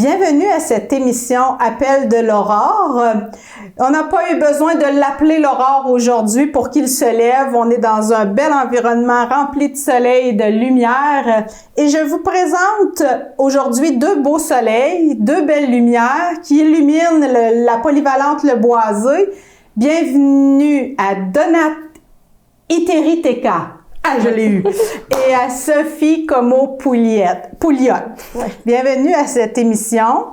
Bienvenue à cette émission Appel de l'aurore. On n'a pas eu besoin de l'appeler l'aurore aujourd'hui pour qu'il se lève. On est dans un bel environnement rempli de soleil et de lumière. Et je vous présente aujourd'hui deux beaux soleils, deux belles lumières qui illuminent la polyvalente Le Boisé. Bienvenue à Donat Iteriteka. Ah, je l'ai eu. Et à Sophie Como-Pouliot. Ouais. Bienvenue à cette émission.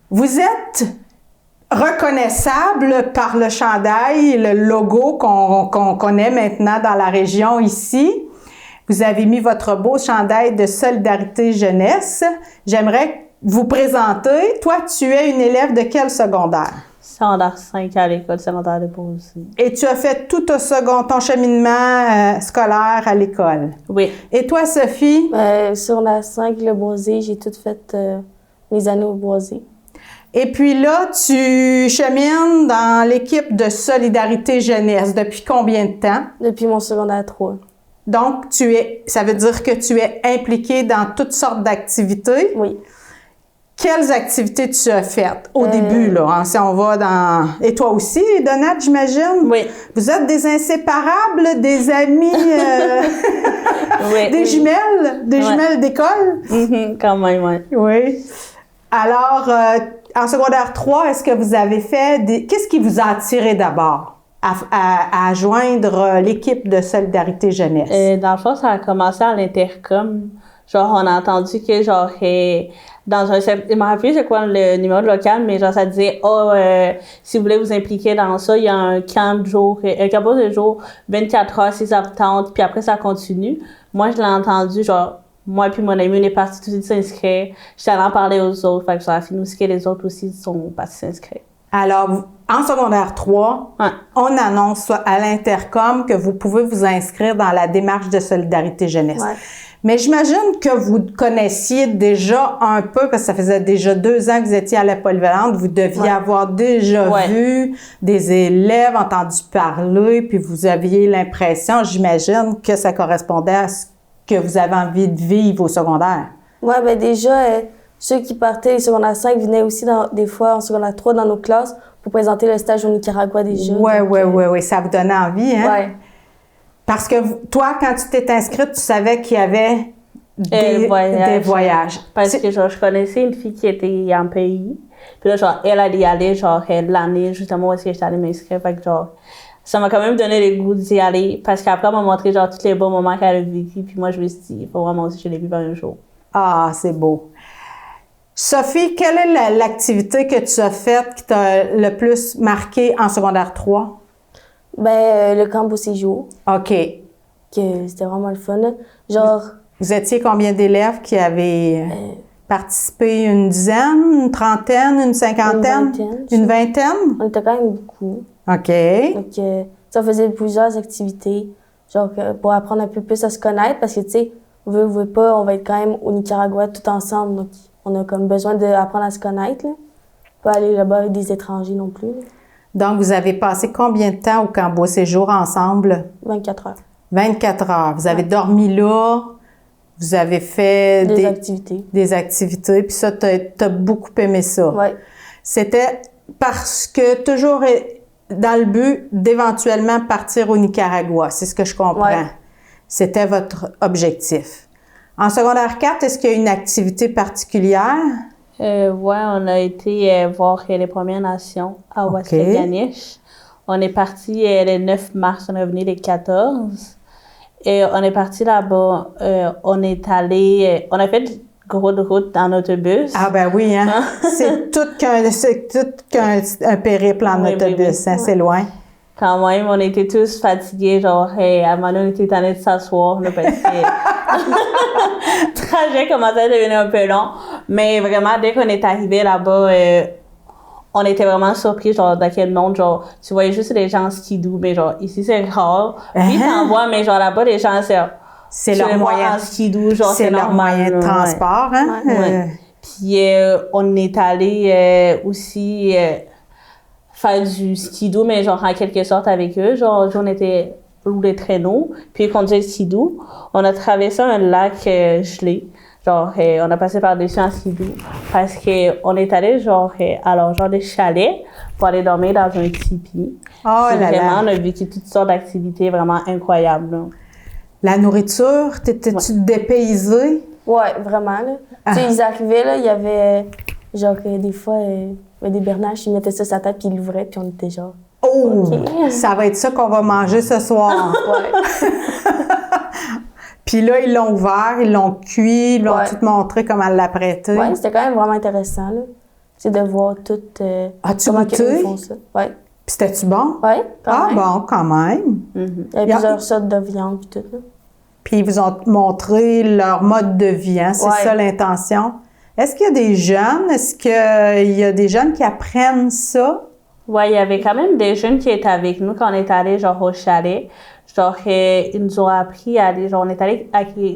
Vous êtes reconnaissable par le chandail, le logo qu'on connaît maintenant dans la région ici. Vous avez mis votre beau chandail de Solidarité Jeunesse. J'aimerais vous présenter. Toi, tu es une élève de quel secondaire? Secondaire 5 à l'école secondaire de Beaucy. Et tu as fait tout ton cheminement scolaire à l'école? Oui. Et toi, Sophie? Sur la 5, le Boisé, j'ai tout fait mes années au Boisé. Et puis là, tu chemines dans l'équipe de Solidarité Jeunesse. Depuis combien de temps? Depuis mon secondaire 3. Donc, ça veut dire que tu es impliquée dans toutes sortes d'activités? Oui. Quelles activités tu as faites au début, là, hein, si on va dans... Et toi aussi, Donat, j'imagine? Oui. Vous êtes des inséparables, des amis, oui, des jumelles? Des jumelles d'école? Quand même, oui. Oui. Alors, en secondaire 3, est-ce que vous avez fait Qu'est-ce qui vous a attiré d'abord à joindre l'équipe de Solidarité Jeunesse? Dans le fond, ça a commencé à l'intercom. Genre, on a entendu que, genre, dans un... Je me rappelle, c'est quoi le numéro local, mais genre, ça disait, si vous voulez vous impliquer dans ça, il y a un camp de jour, un campus de jour, 24 heures, 6h30, puis après, ça continue. Moi, je l'ai entendu, genre, moi puis mon ami, on est partis tout de suite s'inscrire. J'étais allée en parler aux autres, fait que ça a fini aussi que les autres aussi sont partis s'inscrire. Alors, en secondaire 3, on annonce à l'intercom que vous pouvez vous inscrire dans la démarche de Solidarité Jeunesse. Ouais. Mais j'imagine que vous connaissiez déjà un peu, parce que ça faisait déjà 2 ans que vous étiez à la polyvalente, vous deviez avoir déjà vu des élèves, entendu parler, puis vous aviez l'impression, j'imagine, que ça correspondait à ce que vous avez envie de vivre au secondaire. Oui, bien déjà, ceux qui partaient au secondaire 5 venaient aussi des fois en secondaire 3 dans nos classes pour présenter le stage au Nicaragua des jeunes. Oui, ça vous donnait envie, hein? Oui. Parce que toi, quand tu t'es inscrite, tu savais qu'il y avait des voyages. Parce que genre, je connaissais une fille qui était en pays. Puis là, genre, elle allait y aller, genre, l'année justement où est-ce que j'étais allée m'inscrire. Fait que genre, ça m'a quand même donné le goût d'y aller. Parce qu'après, elle m'a montré genre tous les beaux moments qu'elle a vécu. Puis moi, je me suis dit, il faut vraiment aussi que je les vive un jour. Ah, c'est beau. Sophie, quelle est l'activité que tu as faite qui t'a le plus marqué en secondaire 3? Ben, le camp au séjour. OK. Que c'était vraiment le fun. Genre... Vous étiez combien d'élèves qui avaient participé? Une dizaine, une trentaine, une cinquantaine? Une vingtaine? On était quand même beaucoup. OK. Donc, ça faisait plusieurs activités, genre pour apprendre un peu plus à se connaître, parce que, tu sais, on veut pas, on va être quand même au Nicaragua tout ensemble, donc on a comme besoin d'apprendre à se connaître, là. Pas aller là-bas avec des étrangers non plus, là. Donc, vous avez passé combien de temps au camp Beau Séjour ensemble? 24 heures. 24 heures. Vous avez dormi là, vous avez fait des activités. Des activités, puis ça, t'as beaucoup aimé ça. Oui. C'était parce que toujours dans le but d'éventuellement partir au Nicaragua, c'est ce que je comprends. Ouais. C'était votre objectif. En secondaire 4, est-ce qu'il y a une activité particulière? Oui, on a été voir les Premières Nations à Ouaskanish. On est parti le 9 mars, on est revenu le 14. Et on est parti là-bas. On est allé... on a fait une grosse route en autobus. Ah ben oui, hein? C'est tout qu'un périple en autobus, oui. Hein? C'est loin. Quand même, on était tous fatigués, genre, à un moment donné, on était tannés de s'asseoir, là, parce que le trajet commençait à devenir un peu long. Mais vraiment, dès qu'on est arrivé là-bas, on était vraiment surpris, genre, dans quel monde, genre, tu voyais juste les gens en skidoo, mais genre, ici, c'est rare. Oui, t'en vois, mais genre, là-bas, les gens, c'est leur moyen en skidoo, genre, c'est leur moyen de transport, hein? Ouais. Puis, on est allé aussi faire du skidoo, mais genre, en quelque sorte avec eux. Genre, on était roulé traîneau, puis conduire le skidoo. On a traversé un lac gelé. Genre, on a passé par-dessus en skidoo parce qu'on est allé, genre, alors, genre, des chalets pour aller dormir dans un tipi. Oh Puis là vraiment, là. on a vécu toutes sortes d'activités vraiment incroyables, là. La nourriture, t'étais-tu dépaysée? Ouais, vraiment, là. Ah. Tu sais, ils arrivaient, là, il y avait, genre, des fois, il y avait des bernaches, ils mettaient ça sur sa table, puis ils l'ouvraient, puis on était genre... Oh! OK. Ça va être ça qu'on va manger ce soir. Ouais. Puis là, ils l'ont ouvert, ils l'ont cuit, ils l'ont Ouais. tout montré comment l'apprêter. Ouais, c'était quand même vraiment intéressant, là. C'est de voir tout... As-tu comment goûté? ils font ça. Ouais. Puis c'était-tu bon? Ouais, quand même. Bon, quand même. Il y avait Y a- plusieurs sortes de viande, puis tout, là. Puis ils vous ont montré leur mode de vie, hein? C'est Ouais. ça l'intention. Est-ce qu'il y a des jeunes? Est-ce qu'il y a des jeunes qui apprennent ça? Ouais, il y avait quand même des jeunes qui étaient avec nous quand on est allé, genre, au chalet. Genre, ils nous ont appris à aller, genre, on est allé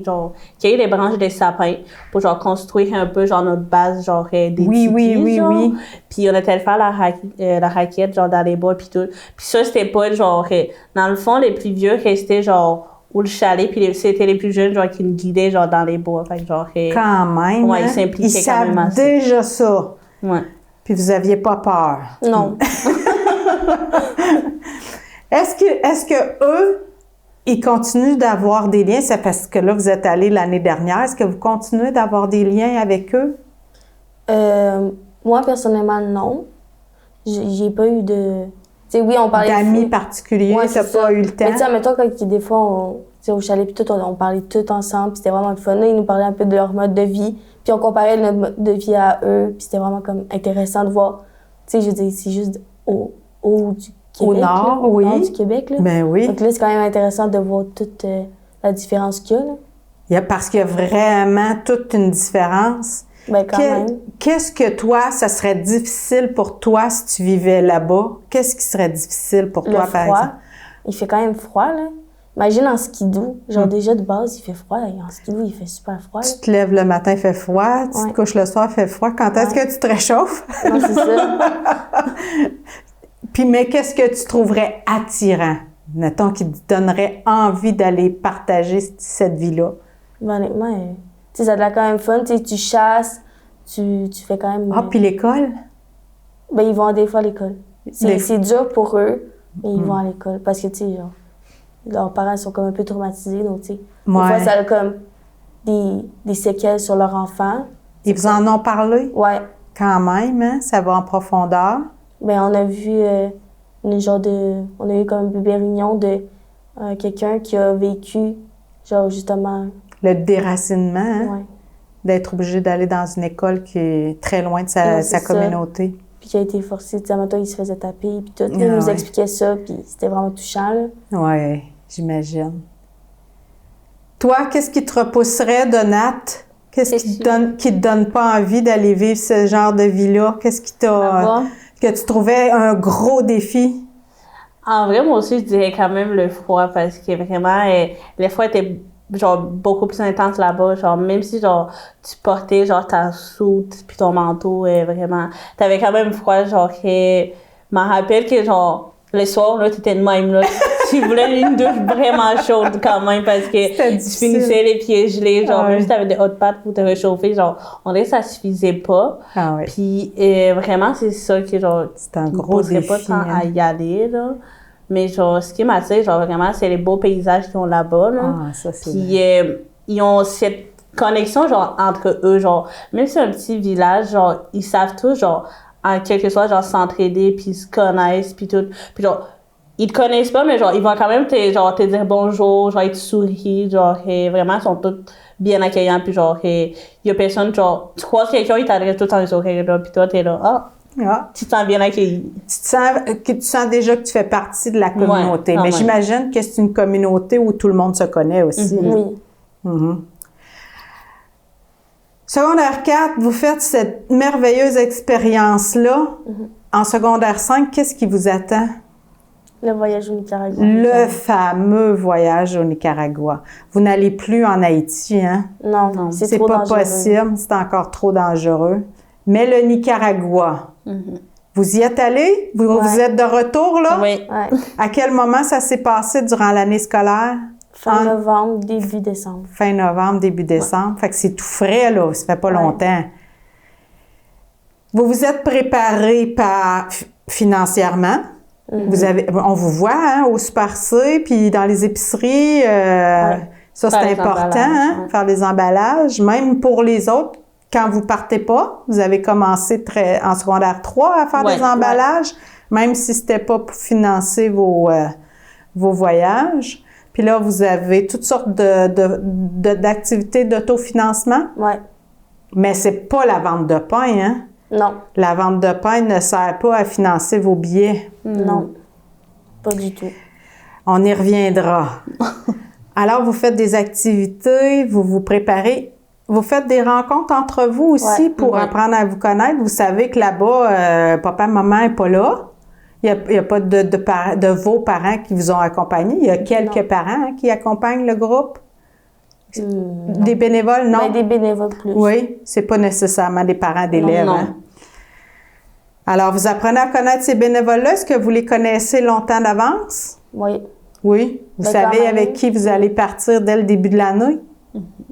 genre, cueillir les branches des sapins pour, genre, construire un peu, genre, notre base, genre, des Oui, tipis, oui, genre. oui. Puis on était allé faire la raquette, genre, dans les bois, puis tout. Puis ça, c'était pas, genre, dans le fond, les plus vieux restaient, genre, ou le chalet, puis c'était les plus jeunes, genre, qui nous guidaient, genre, dans les bois. Fait que, genre, Quand même. Ouais, hein? ils s'impliquaient Ils quand même savent assez. déjà ça. ouais. Puis vous aviez pas peur. Non. Est-ce que eux, ils continuent d'avoir des liens? C'est parce que là, vous êtes allés l'année dernière. Est-ce que vous continuez d'avoir des liens avec eux? Moi, personnellement, non. J'ai pas eu de... Tu sais, oui, on parlait... D'amis particuliers, Ouais, t'as c'est pas ça. eu le temps? Mais tu sais, admettons, quand des fois, tu sais, au chalet, puis tout, on parlait tout ensemble, puis c'était vraiment le fun. Là, ils nous parlaient un peu de leur mode de vie, puis on comparait notre mode de vie à eux, puis c'était vraiment comme intéressant de voir. Tu sais, je veux dire, c'est juste au du Québec. nord, là, oui. Au nord du Québec, là. Ben oui. Donc là, c'est quand même intéressant de voir toute la différence qu'il y a, là. Parce qu'il y a vraiment toute une différence. Ben, quand même. Qu'est-ce que toi, ça serait difficile pour toi si tu vivais là-bas? Qu'est-ce qui serait difficile pour Le toi, par froid, exemple? il fait quand même froid, là. Imagine en skidoo, genre déjà de base, il fait froid, et en skidoo, il fait super froid, là. Tu te lèves le matin, il fait froid. Tu Ouais. te couches le soir, il fait froid. Quand est-ce Ouais. que tu te réchauffes? Non, c'est ça. Puis, mais qu'est-ce que tu trouverais attirant? Mettons, qui te donnerait envie d'aller partager cette vie-là. Ben, honnêtement, tu sais, ça a l'air quand même fun. Tu sais, tu chasses, tu fais quand même... Ah, puis l'école? Ben, ils vont des fois à l'école. Les- C'est dur pour eux, mais ils vont à l'école. Parce que, tu sais, genre, leurs parents sont comme un peu traumatisés. Donc, tu sais, des Ouais. fois, ça a comme des séquelles sur leur enfant. Ils vous en ont parlé? Ouais. Quand même, hein? Ça va en profondeur. Ben, on a vu on a eu comme une bébé réunion de quelqu'un qui a vécu, genre, justement... Le déracinement, hein? Ouais. D'être obligé d'aller dans une école qui est très loin de sa Ouais, c'est ça. communauté. Puis qui a été forcé, tu sais, admettons, il se faisait taper, puis tout. Ah, Il nous ouais. expliquait ça, puis c'était vraiment touchant, là. Oui, j'imagine. Toi, qu'est-ce qui te repousserait de Nat? Qu'est-ce qui te donne pas envie d'aller vivre ce genre de vie-là? Qu'est-ce qui t'a... Là-bas. que tu trouvais un gros défi? En vrai, moi aussi, je dirais quand même le froid parce que vraiment, les froids étaient genre beaucoup plus intenses là-bas. Genre, même si genre tu portais genre ta soute puis ton manteau, vraiment, t'avais quand même froid. Genre, je m'en rappelle que genre, le soir, là, t'étais de même, là. Tu voulais une douche vraiment chaude quand même parce que C'était tu difficile. finissais les pieds gelés. Genre, Ouais. même si t'avais des hot pads pour te réchauffer, genre, on dirait que ça suffisait pas. Ah oui, Puis vraiment, c'est ça que genre, c'est un qui me gros poserait défi. pas tant hein. à y aller, là. Mais genre, ce qui m'attire, genre, vraiment, c'est les beaux paysages qu'ils ont là-bas, là. Ah, ça, c'est Puis ils ont cette connexion, genre, entre eux, genre, même si c'est un petit village, genre, ils savent tous, genre, en quelque sorte, genre, s'entraider, puis ils se connaissent, puis tout. Puis genre, ils te connaissent pas, mais genre, ils vont quand même te dire bonjour, genre, ils te sourient, genre, vraiment, ils sont tous bien accueillants, puis genre, il y a personne, genre, tu croises quelqu'un, il t'adresse tout en sourire, là, puis toi, t'es là, ah, Ah, tu te sens bien accueilli. tu sens déjà que tu fais partie de la communauté. quand Mais même. j'imagine que c'est une communauté où tout le monde se connaît aussi. Oui. Mhm. Secondaire 4, vous faites cette merveilleuse expérience-là. En secondaire 5, qu'est-ce qui vous attend? Le voyage au Nicaragua. Le fameux voyage au Nicaragua. Vous n'allez plus en Haïti, hein? Non, Non, c'est C'est trop pas dangereux. possible, c'est encore trop dangereux. Mais le Nicaragua, vous y êtes allé? Vous Ouais. êtes de retour, là? Oui. Ouais. À quel moment ça s'est passé durant l'année scolaire? Fin novembre, début décembre. Fin novembre, début décembre. Fait que c'est tout frais, là. Ça fait pas longtemps. Vous vous êtes préparé financièrement. On vous voit au Super C, puis dans les épiceries. Ça, c'est important, faire des emballages. Même pour les autres, quand vous partez pas, vous avez commencé en secondaire 3 à faire des emballages, même si c'était pas pour financer vos voyages. Puis là, vous avez toutes sortes d'activités d'autofinancement. Oui. Mais c'est pas la vente de pain, hein? Non. La vente de pain ne sert pas à financer vos billets. Non, pas du tout. On y reviendra. Alors, vous faites des activités, vous vous préparez. Vous faites des rencontres entre vous aussi pour apprendre à vous connaître. Vous savez que là-bas, papa, maman n'est pas là. Il n'y a pas de vos parents qui vous ont accompagné. Il y a quelques parents qui accompagnent le groupe. Des bénévoles, non? Mais des bénévoles plus. Oui, c'est pas nécessairement des parents d'élèves. Non. Hein? Alors, vous apprenez à connaître ces bénévoles-là. Est-ce que vous les connaissez longtemps d'avance? Oui. Oui. Vous savez avec qui vous allez partir dès le début de l'année?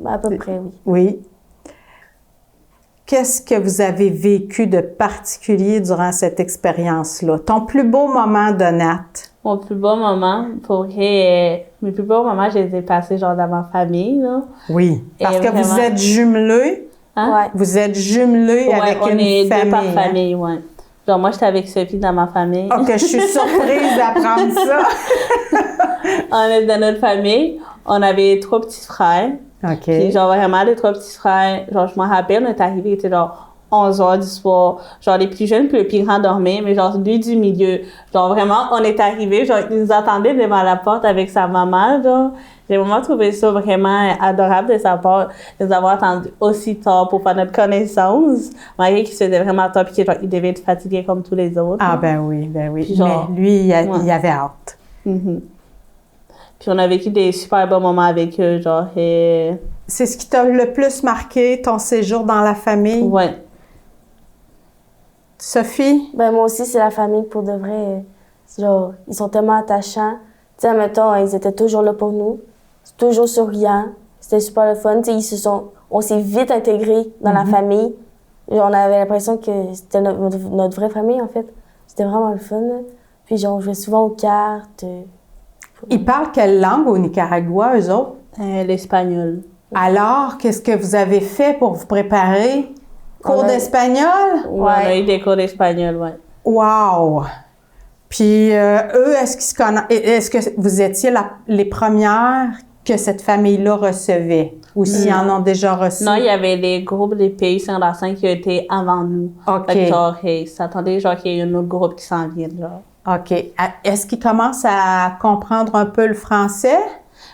À peu près, oui. Oui. Qu'est-ce que vous avez vécu de particulier durant cette expérience-là? Ton plus beau moment de Nat? Mon plus beau moment, mes plus beaux moments, je les ai passés genre dans ma famille, là. Oui. Parce que vraiment, vous êtes jumelés. Hein? Ouais. Vous êtes jumelés avec une famille. On est deux par hein? famille, oui. Genre, moi, j'étais avec Sophie dans ma famille. OK, je suis surprise d'apprendre ça. On est dans notre famille. On avait 3 petits frères. OK. Puis, genre, vraiment, les 3 petits frères, genre, je me rappelle, on est arrivés, il était genre 11 heures du soir. Genre, les plus jeunes puis le plus grand dormaient, mais genre, lui du milieu. Genre, vraiment, on est arrivés, genre, il nous attendait devant la porte avec sa maman, genre. J'ai vraiment trouvé ça vraiment adorable de sa part, de nous avoir attendu aussi tard pour faire notre connaissance, malgré qu'il se faisait vraiment tard puis qu'il devait être fatigué comme tous les autres. Ah, ben oui. Puis genre, mais lui, il avait hâte. Mm-hmm. Puis on a vécu des super bons moments avec eux, genre. C'est ce qui t'a le plus marqué, ton séjour dans la famille? Ouais. Sophie? Ben moi aussi, c'est la famille pour de vrai. Genre, ils sont tellement attachants. Tu sais, mettons, ils étaient toujours là pour nous. Toujours souriants. C'était super le fun. Tu sais, on s'est vite intégrés dans la famille. Genre, on avait l'impression que c'était notre vraie famille, en fait. C'était vraiment le fun, là. Puis genre, on jouait souvent aux cartes. Ils parlent quelle langue au Nicaragua, eux autres? L'espagnol. Alors, qu'est-ce que vous avez fait pour vous préparer? Cours d'espagnol? Ouais. On a eu des cours d'espagnol, ouais. Wow! Puis eux, est-ce qu'ils se connaissent? Est-ce que vous étiez les premières que cette famille-là recevait? Ou s'ils en ont déjà reçu? Non, il y avait des groupes des pays secondaires 5 qui étaient avant nous. OK. Fait que genre, s'attendait genre qu'il y ait un autre groupe qui s'en vienne, là. OK. Est-ce qu'ils commencent à comprendre un peu le français?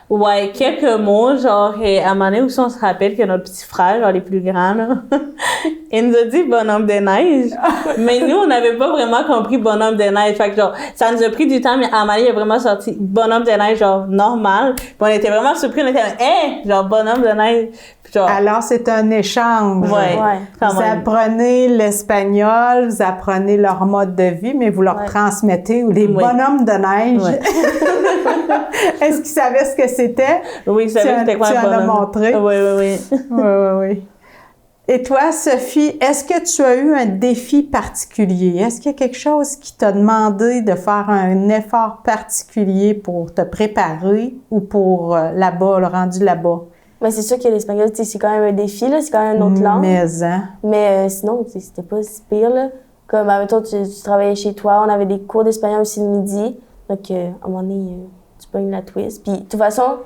Ouais, quelques mots, genre, à un moment donné aussi, on se rappelle que notre petit frère, genre les plus grands, là, il nous a dit bonhomme de neige. Mais nous, on n'avait pas vraiment compris bonhomme de neige. Fait que genre, ça nous a pris du temps, mais à un moment donné, il a vraiment sorti bonhomme de neige, genre, normal. Puis on était vraiment surpris, on était genre, bonhomme de neige. Puis genre, alors, c'est un échange. Ouais. Vous apprenez l'espagnol, vous apprenez leur mode de vie, mais vous leur transmettez les bonhommes de neige. Ouais. Est-ce qu'ils savaient ce que c'était? Oui, ils savaient c'était quoi un bonhomme. Tu en as montré? Oui. Oui. Et toi, Sophie, est-ce que tu as eu un défi particulier? Est-ce qu'il y a quelque chose qui t'a demandé de faire un effort particulier pour te préparer ou pour là-bas, le rendu là-bas? Mais c'est sûr que l'espagnol, c'est quand même un défi, là. C'est quand même une autre langue. Mais sinon, c'était pas si pire, là. Comme, admettons, tu travaillais chez toi, on avait des cours d'espagnol aussi le midi. Donc, à un moment donné, tu pognes la twist. Puis, de toute façon,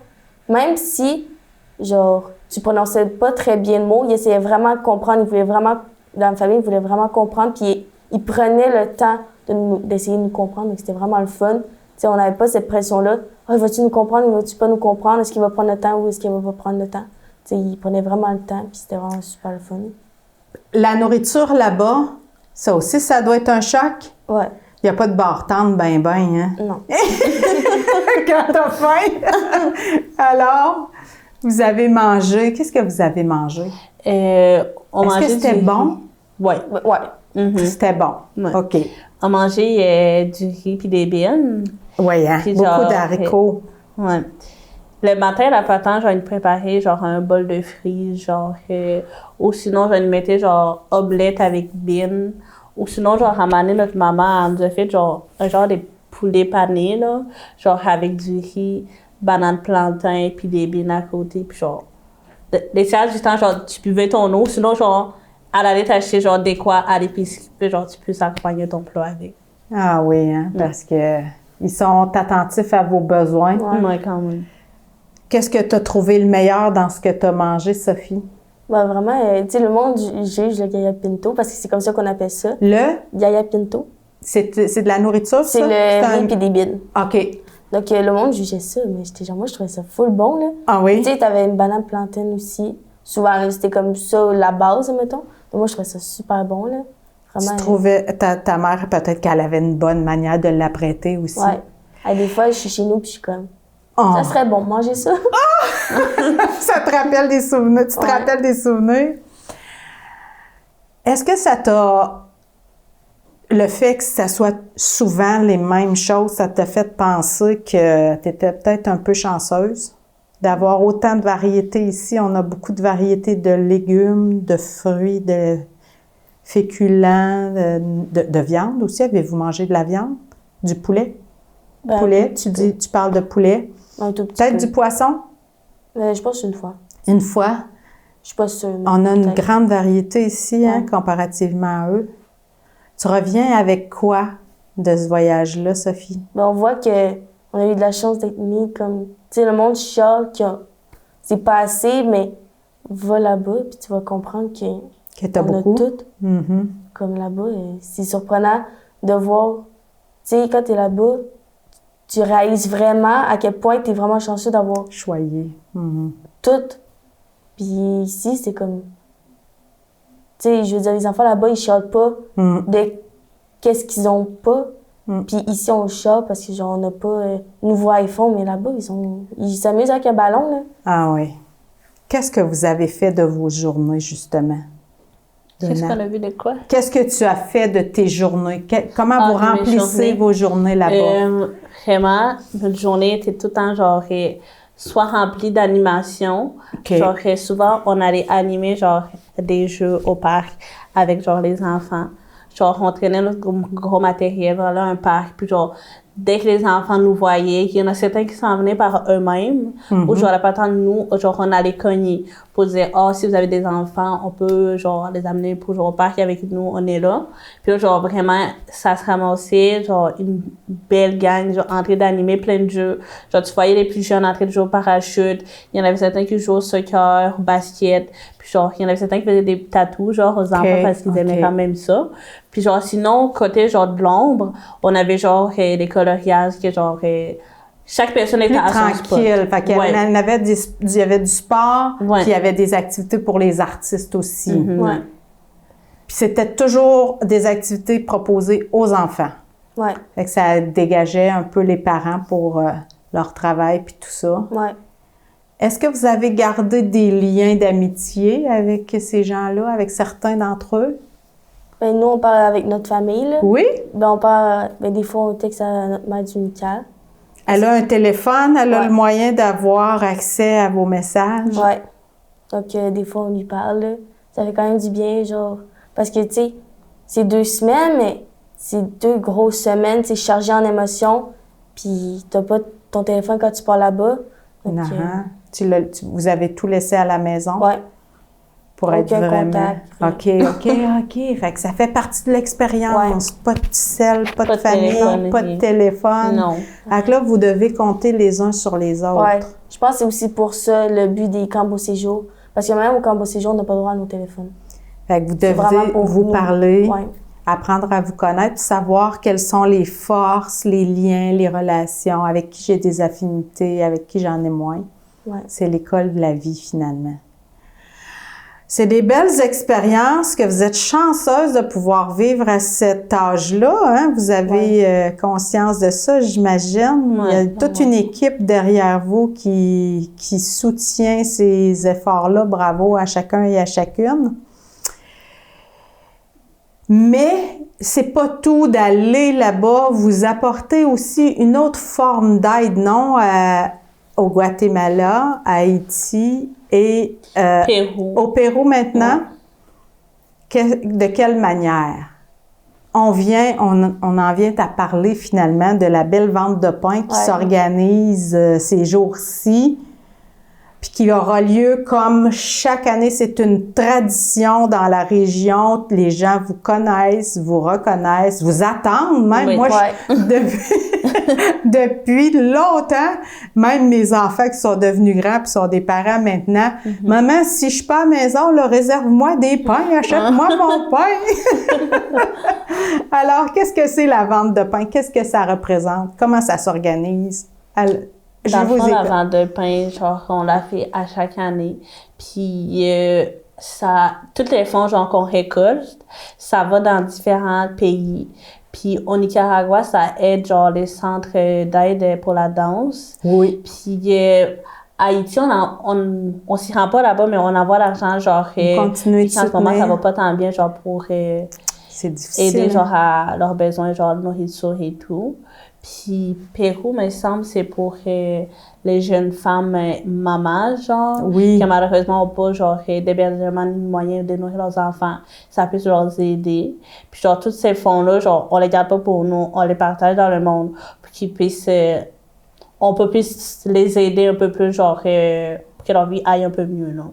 même si, genre, tu prononçais pas très bien le mot, il essayait vraiment de comprendre. Il voulait vraiment, dans la famille, il voulait vraiment comprendre. Puis, il prenait le temps d'essayer de nous comprendre. Donc, c'était vraiment le fun. Tu sais, on n'avait pas cette pression-là. Oh, vas-tu nous comprendre? Vas-tu pas nous comprendre? Est-ce qu'il va prendre le temps ou est-ce qu'il va pas prendre le temps? Tu sais, il prenait vraiment le temps. Puis, c'était vraiment super le fun. La nourriture là-bas, ça aussi, ça doit être un choc? Ouais. Il n'y a pas de bartende ben, hein? Non. Quand t'as faim! Alors, vous avez mangé. Qu'est-ce que vous avez mangé? Est-ce que c'était bon? Oui. Ouais. Mm-hmm. C'était bon. Ouais. OK. On mangeait du riz puis des bines. Oui, hein? Puis Beaucoup genre, d'haricots. Ouais. le matin, la patin, je vais lui préparer genre un bol de fruits, genre, ou sinon, je vais lui mettre genre omelette avec bean. Ou sinon, genre, à un moment donné, notre maman elle nous a fait genre un genre de poulet pané, là, genre avec du riz, banane plantain, puis des beans à côté, puis genre, les tiers du temps, genre, tu buvais ton eau, sinon, genre, elle allait t'acheter genre des quoi à l'épicerie, puis genre, tu peux accompagner ton plat avec. Ah oui, hein, parce que ils sont attentifs à vos besoins. Ouais, quand même. Qu'est-ce que tu as trouvé le meilleur dans ce que tu as mangé, Sophie? Ben vraiment, tu sais, le monde juge le Yaya Pinto parce que c'est comme ça qu'on appelle ça. Le? Yaya Pinto. C'est de la nourriture, ça? C'est le riz pis des bines. OK. Donc, le monde jugeait ça, mais j'étais genre, moi, je trouvais ça full bon, là. Ah oui? Tu sais, t'avais une banane plantain aussi. Souvent, là, c'était comme ça, la base, mettons. Donc, moi, je trouvais ça super bon, là. Vraiment. Tu trouvais, ta mère, peut-être qu'elle avait une bonne manière de l'apprêter aussi. Ouais. Et des fois, je suis chez nous, puis je suis comme, Oh. ça serait bon, manger ça. Ça te rappelle des souvenirs. Tu te rappelles des souvenirs? Est-ce que ça t'a... Le fait que ça soit souvent les mêmes choses, ça t'a fait penser que tu étais peut-être un peu chanceuse d'avoir autant de variétés ici? On a beaucoup de variétés de légumes, de fruits, de féculents, de viande aussi. Avez-vous mangé de la viande? Du poulet? Ben, Poulet, tu parles de poulet. Un tout petit Peut-être peu. du poisson? Je pense une fois. Une fois. Je suis pas sûre. mais On a une peut-être. grande variété ici, hein, Ouais. comparativement à eux. Tu reviens avec quoi de ce voyage-là, Sophie? Ben, on voit que on a eu de la chance d'être mis comme... Tu sais, le monde chiale que c'est pas assez, mais va là-bas, puis tu vas comprendre Que t'as on a beaucoup? tout Mhm. comme là-bas. Et c'est surprenant de voir... Tu sais, quand t'es là-bas, tu réalises vraiment à quel point t'es vraiment chanceux d'avoir Choyé. Mhm. tout. Puis ici, c'est comme... Tu sais, je veux dire, les enfants là-bas, ils chialent pas Mhm. de qu'est-ce qu'ils ont pas. Mm. Puis ici, on chiale parce que genre, on n'a pas nouveau iPhone, mais là-bas, ils s'amusent avec un ballon, là. Ah oui. Qu'est-ce que vous avez fait de vos journées, justement? Qu'est-ce Donna? qu'on a vu de quoi? Qu'est-ce que tu as fait de tes journées? Comment vous de mes remplissez journées? vos journées là-bas? Vraiment, notre journée était tout le temps genre soit remplie d'animation. OK. Genre souvent on allait animer genre des jeux au parc avec genre les enfants. Genre on traînait notre gros matériel vers là, un parc, puis genre dès que les enfants nous voyaient, il y en a certains qui s'en venaient par eux-mêmes, ou genre pas tant de nous, genre on allait cogner pour dire si vous avez des enfants, on peut genre les amener pour jouer au parc avec nous, on est là. Puis là, genre vraiment ça se ramassait genre une belle gang, genre en train d'animer plein de jeux. Genre tu voyais les plus jeunes en train de jouer au parachute, il y en avait certains qui jouaient au soccer, au basket, puis genre il y en avait certains qui faisaient des tatous genre aux enfants parce qu'ils aimaient quand même ça. Puis genre sinon côté genre de l'ombre, on avait genre des coloriages que genre chaque personne était Plus à son spot. tranquille. Fait qu'il y avait, il y avait du sport, Ouais. puis il y avait des activités pour les artistes aussi. Ouais. Puis c'était toujours des activités proposées aux enfants. Ouais, Fait que ça dégageait un peu les parents pour leur travail puis tout ça. ouais. Est-ce que vous avez gardé des liens d'amitié avec ces gens-là, avec certains d'entre eux? Ben, nous, on parle avec notre famille, là. Oui? Ben, on parle... Ben, des fois, on texte à notre mère du Michael. Elle a un téléphone, elle a Ouais. le moyen d'avoir accès à vos messages. Ouais. Donc, des fois, on lui parle, là. Ça fait quand même du bien, genre... Parce que, tu sais, c'est 2 semaines, mais c'est 2 grosses semaines, c'est chargé en émotions. Puis, t'as pas ton téléphone quand tu pars là-bas. Donc, Non. Vous avez tout laissé à la maison ouais. pour être Aucun vraiment... contact. OK. Fait que ça fait partie de l'expérience. Pas de sel, pas de Pas de famille, téléphone, pas de téléphone. Non. Fait que là, vous devez compter les uns sur les autres. Ouais. Je pense que c'est aussi pour ça le but des camps au séjour. Parce que même au camp au séjour, on n'a pas le droit à nos téléphones. Fait que vous C'est vraiment devez pour vous vous. parler, Ouais. apprendre à vous connaître, savoir quelles sont les forces, les liens, les relations, avec qui j'ai des affinités, avec qui j'en ai moins. Ouais. C'est l'école de la vie, finalement. C'est des belles expériences que vous êtes chanceuse de pouvoir vivre à cet âge-là. Hein? Vous avez conscience de ça, j'imagine. Il y a toute une équipe derrière vous qui soutient ces efforts-là. Bravo à chacun et à chacune. Mais c'est pas tout d'aller là-bas. Vous apportez aussi une autre forme d'aide, non? au Guatemala, à Haïti et Pérou. au Pérou maintenant. De quelle manière? On en vient à parler finalement de la belle vente de pain qui s'organise ces jours-ci, puis qui aura lieu comme chaque année. C'est une tradition dans la région. Les gens vous connaissent, vous reconnaissent, vous attendent même. Oui. Moi, depuis longtemps, même mes enfants qui sont devenus grands puis sont des parents maintenant, maman, si je suis pas à la maison, là, réserve-moi des pains, achète-moi mon pain. Alors, qu'est-ce que c'est la vente de pain? Qu'est-ce que ça représente? Comment ça s'organise? Dans le fond, la vente de pain, genre, on l'a fait à chaque année. Puis, tous les fonds, genre, qu'on récolte, ça va dans différents pays. Puis, au Nicaragua, ça aide, genre, les centres d'aide pour la danse. Oui. Puis, Haïti, on s'y rend pas là-bas, mais on envoie l'argent, genre, continue de en ce moment, ça va pas tant bien, genre, pour c'est difficile, aider, genre, à leurs besoins, genre, de nourriture et tout. Puis, Pérou, me semble, c'est pour les jeunes femmes mamans, genre, oui, qui malheureusement n'ont pas, genre, d'hébergement ni moyens de nourrir leurs enfants. Ça peut leur aider. Puis, genre, tous ces fonds-là, genre, on les garde pas pour nous, on les partage dans le monde pour qu'ils puissent, on peut plus les aider un peu plus, genre, pour que leur vie aille un peu mieux, non?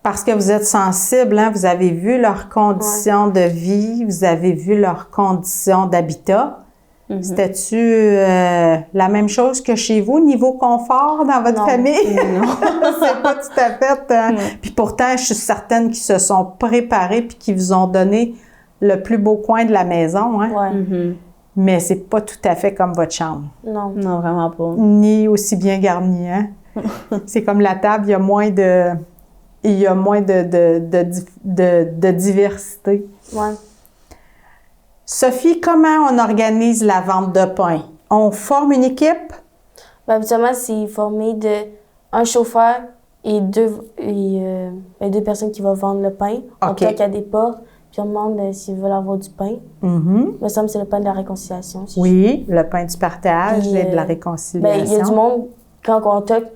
Parce que vous êtes sensible, hein? Vous avez vu leurs conditions de vie, vous avez vu leurs conditions d'habitat. C'était-tu la même chose que chez vous, niveau confort dans votre famille? Non. C'est pas tout à fait. Puis pourtant, je suis certaine qu'ils se sont préparés puis qu'ils vous ont donné le plus beau coin de la maison. Hein? Ouais. Mais c'est pas tout à fait comme votre chambre. Non. Non, vraiment pas. Ni aussi bien garni. Hein? C'est comme la table, il y a moins de diversité. Ouais. Sophie, comment on organise la vente de pain? On forme une équipe? Ben, habituellement, c'est formé de un chauffeur et deux personnes qui vont vendre le pain. On toque à des portes, puis on demande s'ils veulent avoir du pain. Il me semble que c'est le pain de la réconciliation. Oui, le pain du partage et de la Ben, réconciliation. il y a du monde, quand on toque,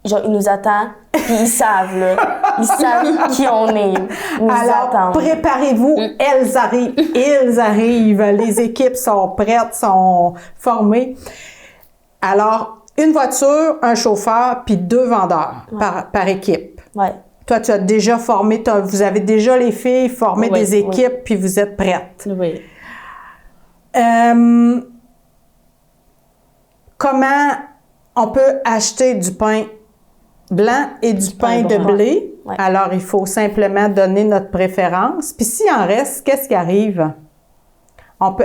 genre, ils nous attendent, puis ils savent, là. Ils savent qui on est. Ils nous Alors, attendent. préparez-vous, elles arrivent, ils arrivent, les équipes sont prêtes, sont formées. Alors, une voiture, un chauffeur, puis 2 vendeurs par équipe. Ouais. Toi, tu as déjà formé, vous avez déjà les filles formées des équipes, puis vous êtes prêtes. Oui. Comment on peut acheter du pain blanc et du pain de blé? Ouais. Alors, il faut simplement donner notre préférence. Puis s'il en reste, qu'est-ce qui arrive?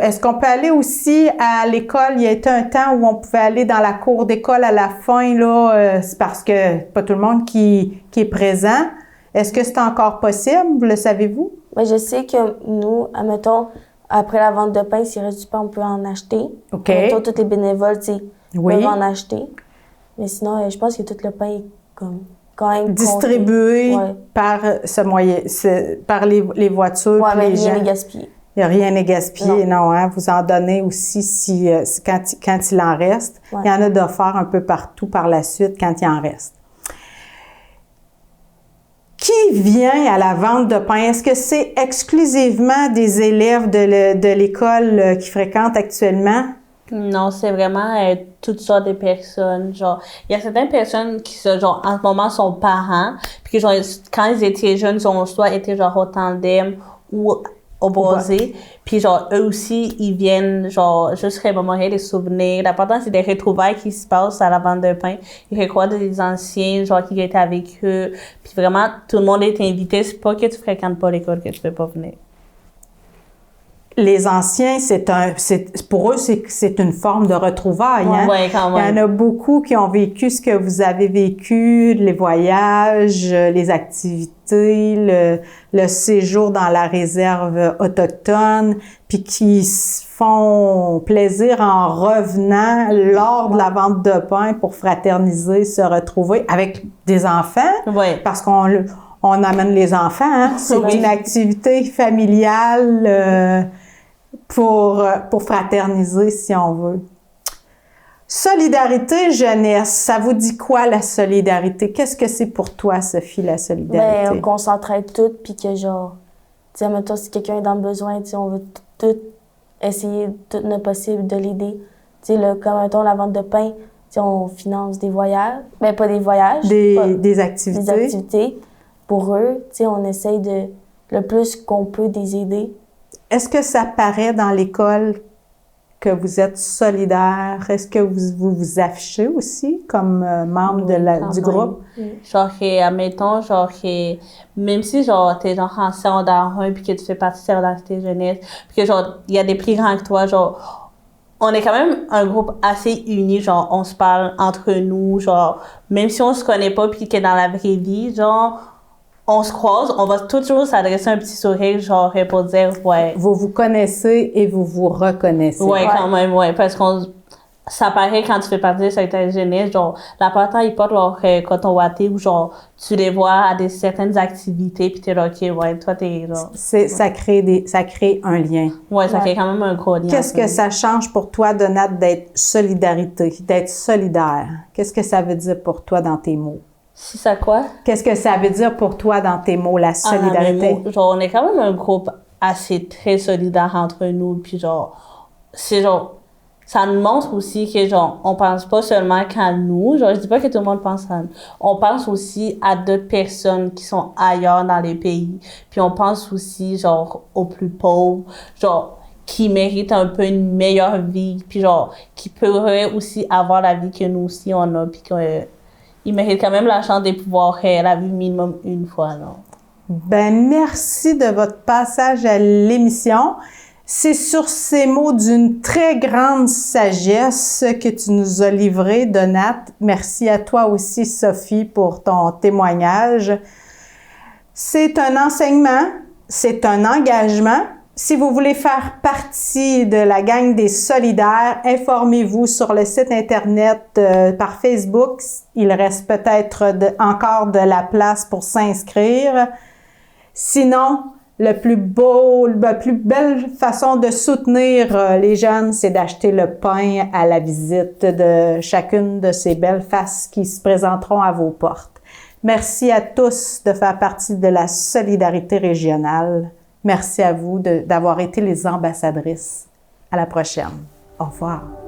Est-ce qu'on peut aller aussi à l'école? Il y a été un temps où on pouvait aller dans la cour d'école à la fin, là, c'est parce que pas tout le monde qui est présent. Est-ce que c'est encore possible? Le savez-vous? Ben, je sais que nous, admettons, après la vente de pain, s'il reste du pain, on peut en acheter. OK. Admettons, tous les bénévoles, tu sais, Oui. peuvent en acheter. Mais sinon, je pense que tout le pain est comme quand même Distribué compté. par ce moyen, par les voitures. Ouais, puis mais les rien gens. n'est gaspillé. Il n'y a rien à gaspiller, non, hein? Vous en donnez aussi quand il en reste. Ouais. Il y en a d'offerts un peu partout par la suite quand il en reste. Qui vient à la vente de pain? Est-ce que c'est exclusivement des élèves de l'école qui fréquentent actuellement? Non, c'est vraiment toutes sortes de personnes. Genre, il y a certaines personnes qui, genre, en ce moment, sont parents, puis que, genre, quand ils étaient jeunes, ils ont soit été, genre, au tandem ou opposés. Puis, genre, eux aussi, ils viennent, genre, juste remémorer les souvenirs. L'important, c'est des retrouvailles qui se passent à la vente de pain. Ils recroisent des anciens, genre, qui étaient avec eux. Puis, vraiment, tout le monde est invité. C'est pas que tu fréquentes pas l'école que tu peux pas venir. Les anciens, pour eux, c'est une forme de retrouvailles. Hein? Ouais, quand même. Il y en a beaucoup qui ont vécu ce que vous avez vécu, les voyages, les activités, le séjour dans la réserve autochtone, puis qui se font plaisir en revenant lors de la vente de pain pour fraterniser, se retrouver avec des enfants, Ouais. parce qu'on amène les enfants. Hein? C'est une activité familiale pour fraterniser, si on veut. Solidarité jeunesse, ça vous dit quoi la solidarité? Qu'est-ce que c'est pour toi, Sophie, la solidarité? Ben, qu'on s'entraide toutes, puis que genre, tu sais, mettons, si quelqu'un est dans le besoin, tu sais, on veut tout essayer, tout notre possible de l'aider. Tu sais, comme, mettons, la vente de pain, tu sais, on finance des voyages. Ben, pas des voyages. Des activités. Des activités pour eux. Tu sais, on essaye de, le plus qu'on peut, les aider. Est-ce que ça paraît dans l'école que vous êtes solidaire? Est-ce que vous affichez aussi comme membre du groupe? Genre, admettons, genre, même si, genre, t'es genre en secondaire 1 puis que tu fais partie de Solidarité Jeunesse, puis que, genre, il y a des plus grands que toi, genre, on est quand même un groupe assez uni, genre, on se parle entre nous, genre, même si on se connaît pas puis que dans la vraie vie, genre, on se croise, on va toujours s'adresser un petit sourire, genre, pour dire, ouais. Vous vous connaissez et vous vous reconnaissez. Ouais, quand même, ouais, parce qu'on, ça paraît quand tu fais partie de cette jeunesse, genre, la plupart ils portent leur coton watté ou genre, tu les vois à certaines activités puis t'es là, ok, ouais, toi t'es genre. Ça crée un lien. Ouais, ça crée quand même un gros lien. Qu'est-ce que ça change pour toi, Donat, d'être solidaire? Qu'est-ce que ça veut dire pour toi dans tes mots? Si ça quoi? Qu'est-ce que ça veut dire pour toi dans tes mots, la solidarité? Genre, on est quand même un groupe assez très solidaire entre nous, puis genre, c'est genre, ça nous montre aussi que genre, on pense pas seulement qu'à nous, genre, je dis pas que tout le monde pense à nous, on pense aussi à d'autres personnes qui sont ailleurs dans les pays, puis on pense aussi, genre, aux plus pauvres, genre, qui méritent un peu une meilleure vie, puis genre, qui pourraient aussi avoir la vie que nous aussi on a, puis ils méritent quand même la chance de pouvoir la vie minimum une fois, non? Ben, merci de votre passage à l'émission. C'est sur ces mots d'une très grande sagesse que tu nous as livré, Donat. Merci à toi aussi, Sophie, pour ton témoignage. C'est un enseignement, c'est un engagement. Si vous voulez faire partie de la gang des solidaires, informez-vous sur le site Internet par Facebook. Il reste peut-être encore de la place pour s'inscrire. Sinon, la plus belle façon de soutenir les jeunes, c'est d'acheter le pain à la visite de chacune de ces belles faces qui se présenteront à vos portes. Merci à tous de faire partie de la solidarité régionale. Merci à vous d'avoir été les ambassadrices. À la prochaine. Au revoir.